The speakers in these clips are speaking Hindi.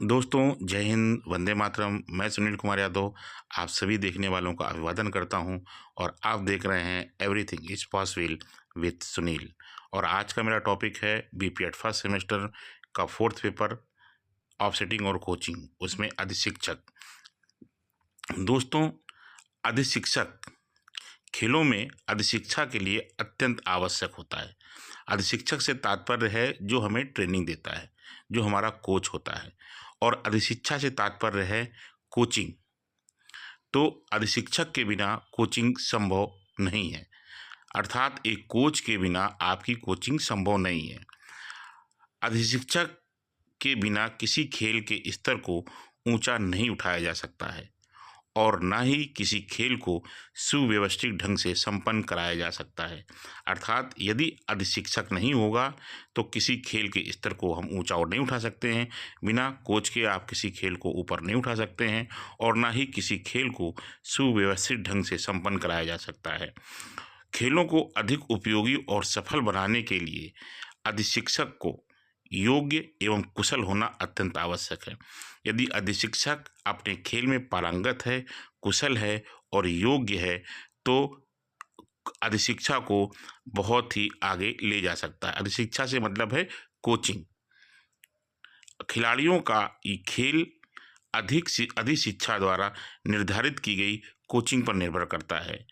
दोस्तों, जय हिंद, वंदे मातरम। मैं सुनील कुमार यादव आप सभी देखने वालों का अभिवादन करता हूं और आप देख रहे हैं everything is possible with Sunil. और आज का मेरा टॉपिक है बीपीएड फर्स्ट सेमेस्टर का फोर्थ पेपर ऑफसेटिंग और कोचिंग, उसमें अधिशिक्षक। दोस्तों, अधिशिक्षक खेलों में अधिशिक्षा के लिए अत्यंत आवश्यक होता है। अधिशिक्षक से तात्पर्य है जो हमें ट्रेनिंग देता है, जो हमारा कोच होता है। और अधिशिक्षा से तात्पर्य है कोचिंग। तो अधिशिक्षक के बिना कोचिंग संभव नहीं है, अर्थात एक कोच के बिना आपकी कोचिंग संभव नहीं है। अधिशिक्षक के बिना किसी खेल के स्तर को ऊंचा नहीं उठाया जा सकता है और ना ही किसी खेल को सुव्यवस्थित ढंग से संपन्न कराया जा सकता है। अर्थात यदि अधिशिक्षक नहीं होगा तो किसी खेल के स्तर को हम ऊंचा और नहीं उठा सकते हैं। बिना कोच के आप किसी खेल को ऊपर नहीं उठा सकते हैं और ना ही किसी खेल को सुव्यवस्थित ढंग से संपन्न कराया जा सकता है। खेलों को अधिक उपयोगी और सफल बनाने के लिए अधिशिक्षक को योग्य एवं कुशल होना अत्यंत आवश्यक है। यदि अधिशिक्षक अपने खेल में पारंगत है, कुशल है और योग्य है तो अधिशिक्षा को बहुत ही आगे ले जा सकता है। अधिशिक्षा से मतलब है कोचिंग। खिलाड़ियों का ये खेल अधिशिक्षा द्वारा निर्धारित की गई कोचिंग पर निर्भर करता है।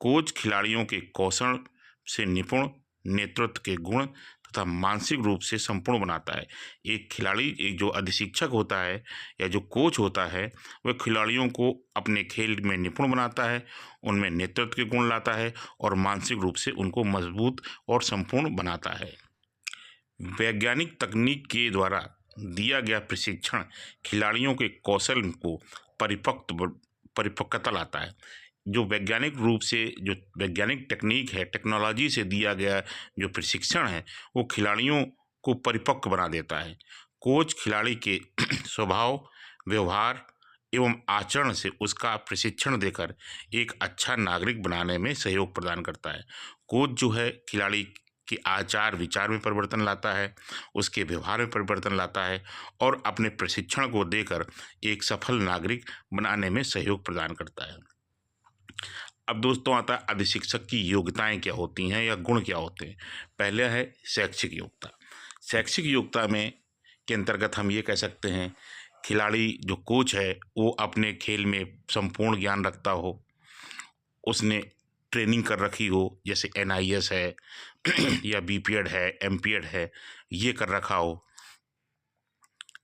कोच खिलाड़ियों के कौशल से निपुण, नेतृत्व के गुण तथा मानसिक रूप से संपूर्ण बनाता है। एक खिलाड़ी, एक जो अधिशिक्षक होता है या जो कोच होता है, वह खिलाड़ियों को अपने खेल में निपुण बनाता है, उनमें नेतृत्व के गुण लाता है और मानसिक रूप से उनको मजबूत और संपूर्ण बनाता है। वैज्ञानिक तकनीक के द्वारा दिया गया प्रशिक्षण खिलाड़ियों के कौशल को परिपक्वता लाता है। जो वैज्ञानिक रूप से, जो वैज्ञानिक टेक्निक है, टेक्नोलॉजी से दिया गया जो प्रशिक्षण है, वो खिलाड़ियों को परिपक्व बना देता है। कोच खिलाड़ी के स्वभाव, व्यवहार एवं आचरण से उसका प्रशिक्षण देकर एक अच्छा नागरिक बनाने में सहयोग प्रदान करता है। कोच जो है खिलाड़ी के आचार विचार में परिवर्तन लाता है, उसके व्यवहार में परिवर्तन लाता है और अपने प्रशिक्षण को देकर एक सफल नागरिक बनाने में सहयोग प्रदान करता है। अब दोस्तों आता है अधिशिक्षक की योग्यताएं क्या होती हैं या गुण क्या होते हैं। पहले है शैक्षिक योग्यता। शैक्षिक योग्यता में के अंतर्गत हम ये कह सकते हैं खिलाड़ी जो कोच है वो अपने खेल में संपूर्ण ज्ञान रखता हो, उसने ट्रेनिंग कर रखी हो, जैसे NIS है या बीपीएड है, MPED है, ये कर रखा हो।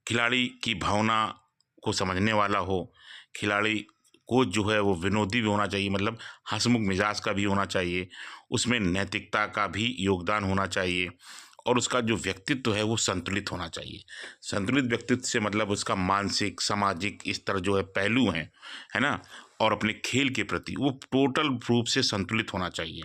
खिलाड़ी की भावना को समझने वाला हो। खिलाड़ी कोच जो है वो विनोदी भी होना चाहिए, मतलब हंसमुख मिजाज का भी होना चाहिए। उसमें नैतिकता का भी योगदान होना चाहिए और उसका जो व्यक्तित्व है वो संतुलित होना चाहिए। संतुलित व्यक्तित्व से मतलब उसका मानसिक, सामाजिक स्तर जो है, पहलू हैं, है ना, और अपने खेल के प्रति वो टोटल रूप से संतुलित होना चाहिए।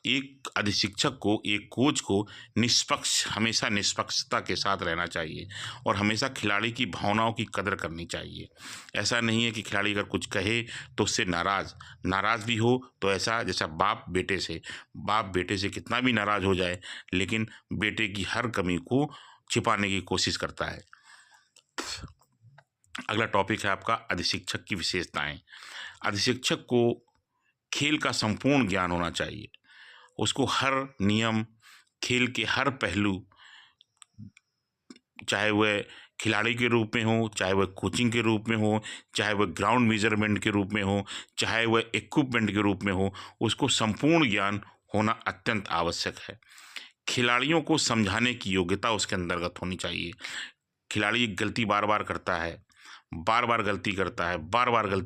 एक अधिशिक्षक को, एक कोच को निष्पक्ष, हमेशा निष्पक्षता के साथ रहना चाहिए और हमेशा खिलाड़ी की भावनाओं की कदर करनी चाहिए। ऐसा नहीं है कि खिलाड़ी अगर कुछ कहे तो उससे नाराज़ भी हो तो ऐसा, जैसा बाप बेटे से कितना भी नाराज़ हो जाए लेकिन बेटे की हर कमी को छिपाने की कोशिश करता है। अगला टॉपिक है आपका अधिशिक्षक की विशेषताएं। अधिशिक्षक को खेल का संपूर्ण ज्ञान होना चाहिए। उसको हर नियम, खेल के हर पहलू, चाहे वह खिलाड़ी के रूप में हो, चाहे वह कोचिंग के रूप में हो, चाहे वह ग्राउंड मेजरमेंट के रूप में हो, चाहे वह इक्विपमेंट के रूप में हो, उसको संपूर्ण ज्ञान होना अत्यंत आवश्यक है। खिलाड़ियों को समझाने की योग्यता उसके अंतर्गत होनी चाहिए। खिलाड़ी गलती बार बार करता है, बार बार गलती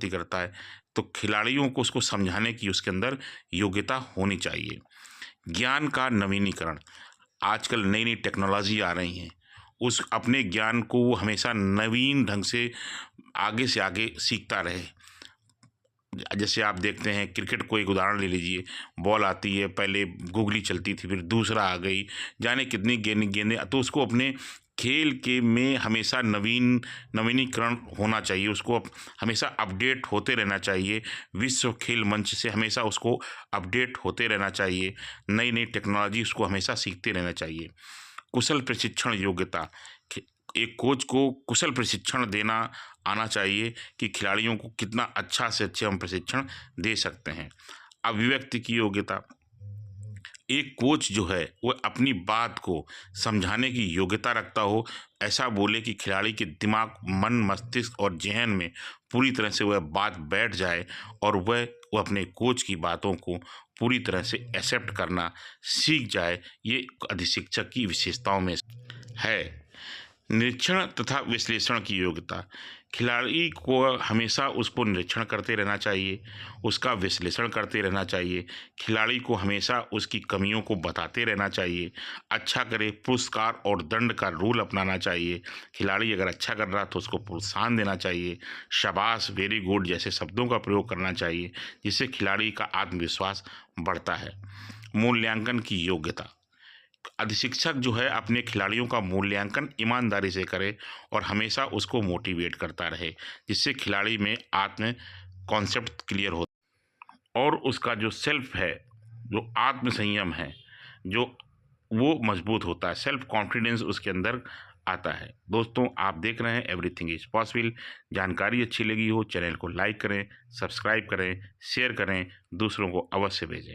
करता है, तो खिलाड़ियों को उसको समझाने की उसके अंदर योग्यता होनी चाहिए। ज्ञान का नवीनीकरण। आजकल नई नई टेक्नोलॉजी आ रही हैं, उस अपने ज्ञान को वो हमेशा नवीन ढंग से आगे सीखता रहे। जैसे आप देखते हैं क्रिकेट को एक उदाहरण ले लीजिए, बॉल आती है, पहले गुगली चलती थी, फिर दूसरा आ गई, जाने कितनी गेंदें, तो उसको अपने खेल के में हमेशा नवीनीकरण होना चाहिए। उसको हमेशा अपडेट होते रहना चाहिए। विश्व खेल मंच से हमेशा उसको अपडेट होते रहना चाहिए। नई नई टेक्नोलॉजी उसको हमेशा सीखते रहना चाहिए। कुशल प्रशिक्षण योग्यता। एक कोच को कुशल प्रशिक्षण देना आना चाहिए कि खिलाड़ियों को कितना अच्छा से अच्छा हम प्रशिक्षण दे सकते हैं। अभिव्यक्ति की योग्यता, एक कोच जो है वह अपनी बात को समझाने की योग्यता रखता हो, ऐसा बोले कि खिलाड़ी के दिमाग, मन, मस्तिष्क और ज़हन में पूरी तरह से वह बात बैठ जाए और वह अपने कोच की बातों को पूरी तरह से एक्सेप्ट करना सीख जाए। ये अधिशिक्षक की विशेषताओं में है। निरीक्षण तथा विश्लेषण की योग्यता, खिलाड़ी को हमेशा उसको निरीक्षण करते रहना चाहिए, उसका विश्लेषण करते रहना चाहिए, खिलाड़ी को हमेशा उसकी कमियों को बताते रहना चाहिए। अच्छा करे, पुरस्कार और दंड का रूल अपनाना चाहिए। खिलाड़ी अगर अच्छा कर रहा तो उसको प्रोत्साहन देना चाहिए। शाबाश, वेरी गुड जैसे शब्दों का प्रयोग करना चाहिए, जिससे खिलाड़ी का आत्मविश्वास बढ़ता है। मूल्यांकन की योग्यता, अधिशिक्षक जो है अपने खिलाड़ियों का मूल्यांकन ईमानदारी से करे और हमेशा उसको मोटिवेट करता रहे, जिससे खिलाड़ी में आत्म कॉन्सेप्ट क्लियर हो और उसका जो सेल्फ है, जो आत्म संयम है, जो वो मजबूत होता है, सेल्फ कॉन्फिडेंस उसके अंदर आता है। दोस्तों, आप देख रहे हैं एवरीथिंग इज पॉसिबल। जानकारी अच्छी लगी हो, चैनल को लाइक करें, सब्सक्राइब करें, शेयर करें, दूसरों को अवश्य भेजें।